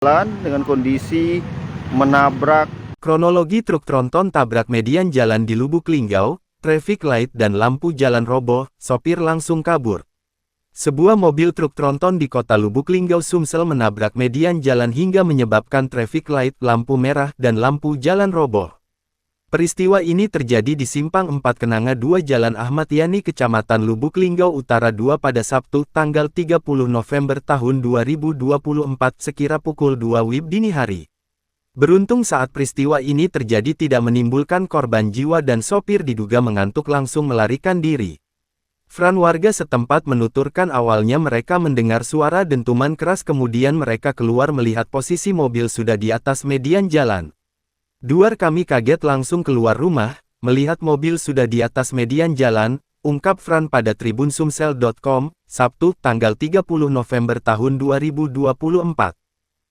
jalan dengan kondisi menabrak. Kronologi truk tronton tabrak median jalan di Lubuk Linggau, traffic light dan lampu jalan roboh, sopir langsung kabur. Sebuah mobil truk tronton di kota Lubuk Linggau, Sumsel menabrak median jalan hingga menyebabkan traffic light, lampu merah, dan lampu jalan roboh. Peristiwa ini terjadi di Simpang 4 Kenanga 2 Jalan Ahmad Yani, Kecamatan Lubuk Linggau Utara 2 pada Sabtu, tanggal 30 November tahun 2024 sekira pukul 2 WIB dini hari. Beruntung saat peristiwa ini terjadi tidak menimbulkan korban jiwa dan sopir diduga mengantuk langsung melarikan diri. Fran, warga setempat menuturkan awalnya mereka mendengar suara dentuman keras, kemudian mereka keluar melihat posisi mobil sudah di atas median jalan. "Duar kami kaget langsung keluar rumah, melihat mobil sudah di atas median jalan," ungkap Fran pada Tribun Sumsel.com, Sabtu, tanggal 30 November tahun 2024.